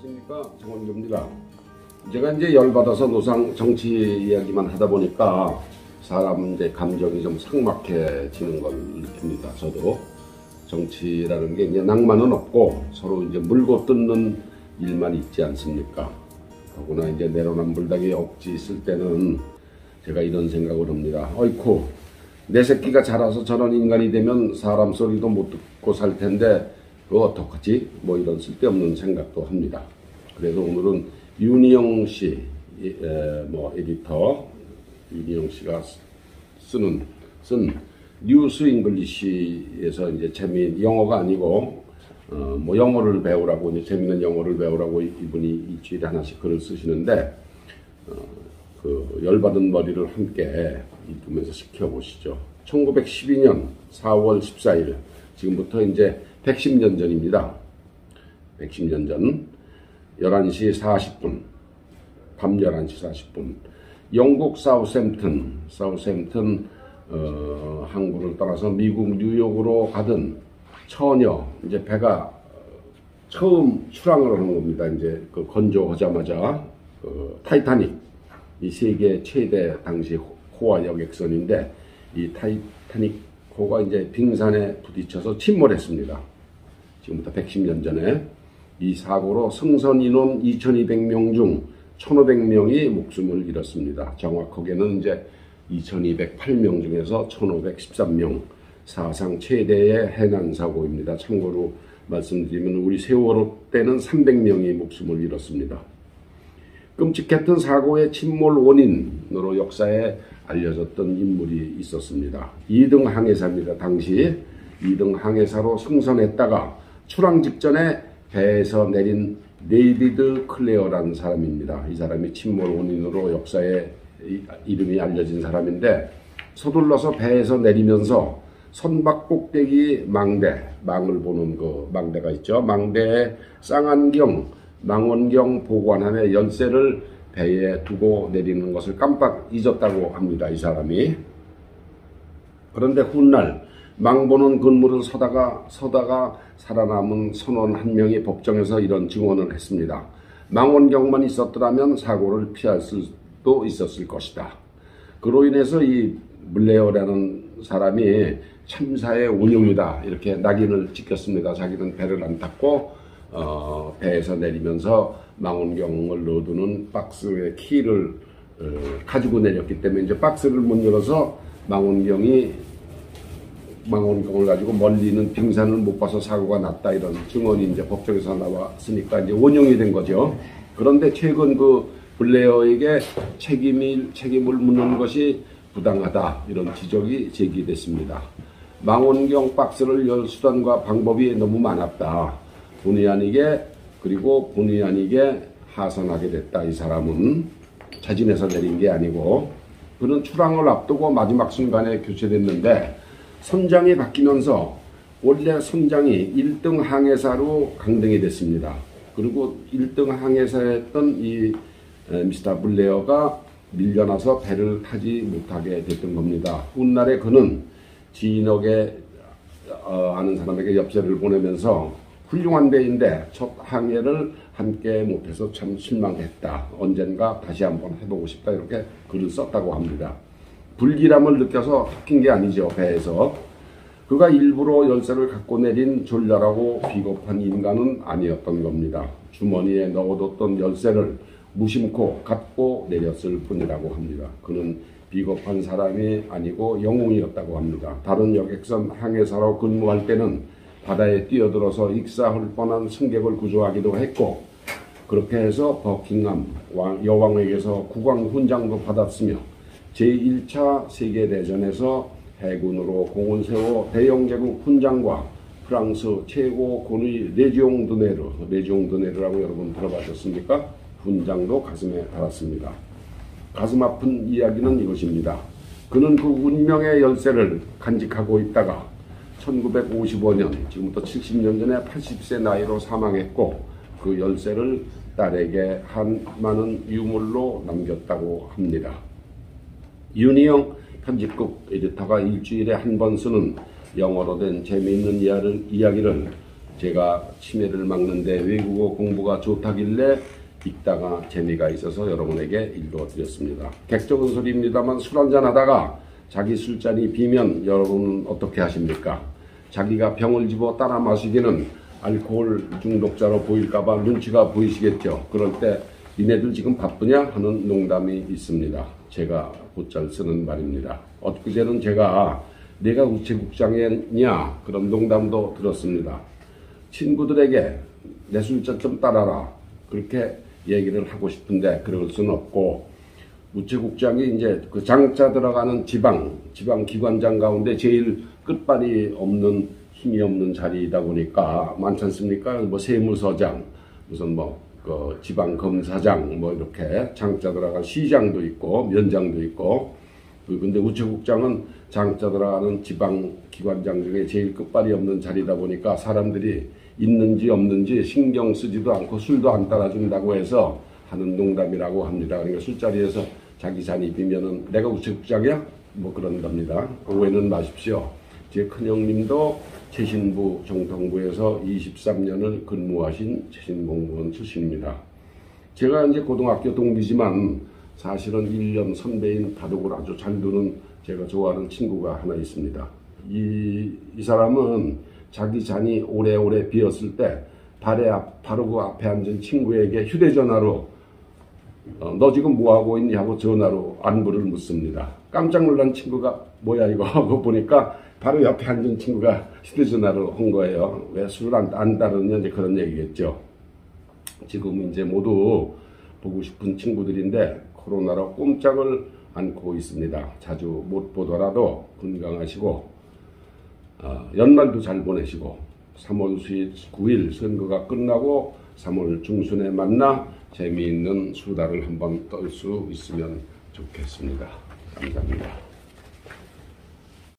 안녕하십니까, 정원규입니다. 제가 이제 열받아서 노상 정치 이야기만 하다 보니까 사람 이제 감정이 좀 삭막해지는 걸 느낍니다. 저도 정치라는 게 이제 낭만은 없고 서로 이제 물고 뜯는 일만 있지 않습니까? 더구나 이제 내로남불당이 억지 있을 때는 제가 이런 생각을 합니다. 어이쿠, 내 새끼가 자라서 저런 인간이 되면 사람 소리도 못 듣고 살 텐데 그거 어떡하지? 뭐 이런 쓸데없는 생각도 합니다. 그래서 오늘은 윤희영 씨, 에디터 윤희영 씨가 쓴 뉴스 잉글리시에서 이제 영어가 아니고 뭐 영어를 배우라고 이제 재미있는 영어를 배우라고 이분이 일주일에 하나씩 글을 쓰시는데 그 열받은 머리를 함께 읽으면서 시켜보시죠. 1912년 4월 14일 지금부터 이제 110년 전입니다. 110년 전 11시 40분 밤 11시 40분 영국 사우샘튼 항구를 떠나서 미국 뉴욕으로 가던 처녀 이제 배가 처음 출항을 하는 겁니다. 이제 그 건조하자마자 타이타닉 이 세계 최대 당시 호화 여객선인데 이 타이타닉 호가 이제 빙산에 부딪혀서 침몰했습니다. 지금부터 110년 전에 이 사고로 승선 인원 2,200명 중 1,500명이 목숨을 잃었습니다. 정확하게는 이제 2,208명 중에서 1,513명, 사상 최대의 해난 사고입니다. 참고로 말씀드리면 우리 세월호 때는 300명이 목숨을 잃었습니다. 끔찍했던 사고의 침몰 원인으로 역사에 알려졌던 인물이 있었습니다. 2등 항해사입니다. 당시 2등 항해사로 승선했다가 출항 직전에 배에서 내린 데이비드 클레어라는 사람입니다. 이 사람이 침몰 원인으로 역사에 이름이 알려진 사람인데 서둘러서 배에서 내리면서 선박 꼭대기 망을 보는 그 망대가 있죠. 망대에 망원경 보관함의 열쇠를 배에 두고 내리는 것을 깜빡 잊었다고 합니다. 이 사람이. 그런데 훗날 망보는 근무를 서다가 살아남은 선원 한 명이 법정에서 이런 증언을 했습니다. 망원경만 있었더라면 사고를 피할 수도 있었을 것이다. 그로 인해서 이 블레어라는 사람이 참사의 운용이다 이렇게 낙인을 찍혔습니다. 자기는 배를 안 탔고 배에서 내리면서 망원경을 넣어두는 박스의 키를 가지고 내렸기 때문에 이제 박스를 못 열어서 망원경을 가지고 멀리 있는 빙산을 못 봐서 사고가 났다 이런 증언이 이제 법정에서 나왔으니까 이제 원용이 된 거죠. 그런데 최근 그 블레어에게 책임을 묻는 것이 부당하다 이런 지적이 제기됐습니다. 망원경 박스를 열 수단과 방법이 너무 많았다. 본의 아니게 하선하게 됐다. 이 사람은 자진해서 내린 게 아니고 그는 출항을 앞두고 마지막 순간에 교체됐는데 선장이 바뀌면서 원래 선장이 1등 항해사로 강등이 됐습니다. 그리고 1등 항해사였던 이 미스터 블레어가 밀려나서 배를 타지 못하게 됐던 겁니다. 훗날에 그는 지인에게 아는 사람에게 엽서를 보내면서 훌륭한 배인데 첫 항해를 함께 못해서 참 실망했다. 언젠가 다시 한번 해보고 싶다. 이렇게 글을 썼다고 합니다. 불길함을 느껴서 섞인 게 아니죠. 배에서. 그가 일부러 열쇠를 갖고 내린 졸렬하고 비겁한 인간은 아니었던 겁니다. 주머니에 넣어뒀던 열쇠를 무심코 갖고 내렸을 뿐이라고 합니다. 그는 비겁한 사람이 아니고 영웅이었다고 합니다. 다른 여객선 항해사로 근무할 때는 바다에 뛰어들어서 익사할 뻔한 승객을 구조하기도 했고 그렇게 해서 버킹엄 여왕에게서 국왕 훈장도 받았으며 제1차 세계대전에서 해군으로 공을 세워 대영 제국 훈장과 프랑스 최고 군의 레지옹 드네르라고 여러분 들어보셨습니까? 훈장도 가슴에 달았습니다. 가슴 아픈 이야기는 이것입니다. 그는 그 운명의 열쇠를 간직하고 있다가 1955년 지금부터 70년 전에 80세 나이로 사망했고 그 열쇠를 딸에게 한 많은 유물로 남겼다고 합니다. 윤희영 편집국 에디터가 일주일에 한 번 쓰는 영어로 된 재미있는 이야기를 제가 치매를 막는데 외국어 공부가 좋다길래 읽다가 재미가 있어서 여러분에게 읽어드렸습니다. 객적은 소리입니다만 술 한잔 하다가 자기 술잔이 비면 여러분은 어떻게 하십니까? 자기가 병을 집어 따라 마시기는 알코올 중독자로 보일까봐 눈치가 보이시겠죠. 그럴 때 니네들 지금 바쁘냐 하는 농담이 있습니다. 제가 곧잘 쓰는 말입니다. 엊그제는 제가 내가 우체국장이냐 그런 농담도 들었습니다. 친구들에게 내 술잔 좀 따라라 그렇게 얘기를 하고 싶은데 그럴 수는 없고, 우체국장이 이제 그 장자 들어가는 지방 기관장 가운데 제일 끝발이 없는 힘이 없는 자리이다 보니까 많지 않습니까? 뭐 세무서장, 무슨 그 지방검사장, 이렇게 장자 들어간 시장도 있고 면장도 있고. 근데 우체국장은 장자 들어가는 지방 기관장 중에 제일 끝발이 없는 자리다 보니까 사람들이 있는지 없는지 신경 쓰지도 않고 술도 안 따라준다고 해서 하는 농담이라고 합니다. 그러니까 술자리에서 자기 잔이 비면은 내가 우체국장이야? 그런답니다. 오해는 마십시오. 제 큰형님도 최신부 정통부에서 23년을 근무하신 최신 공무원 출신입니다. 제가 이제 고등학교 동기지만 사실은 1년 선배인 바둑을 아주 잘 두는 제가 좋아하는 친구가 하나 있습니다. 이 사람은 자기 잔이 오래오래 비었을 때 바로 그 앞에 앉은 친구에게 휴대전화로 너 지금 뭐하고 있니 하고 전화로 안부를 묻습니다. 깜짝 놀란 친구가 뭐야 이거 하고 보니까 바로 옆에 앉은 친구가 휴대전화로 한 거예요. 왜 술을 안 따르느냐 이제 그런 얘기겠죠. 지금 이제 모두 보고 싶은 친구들인데 코로나로 꼼짝을 않고 있습니다. 자주 못 보더라도 건강하시고 연말도 잘 보내시고 3월 9일 선거가 끝나고 3월 중순에 만나 재미있는 수다를 한번 떨 수 있으면 좋겠습니다. 감사합니다.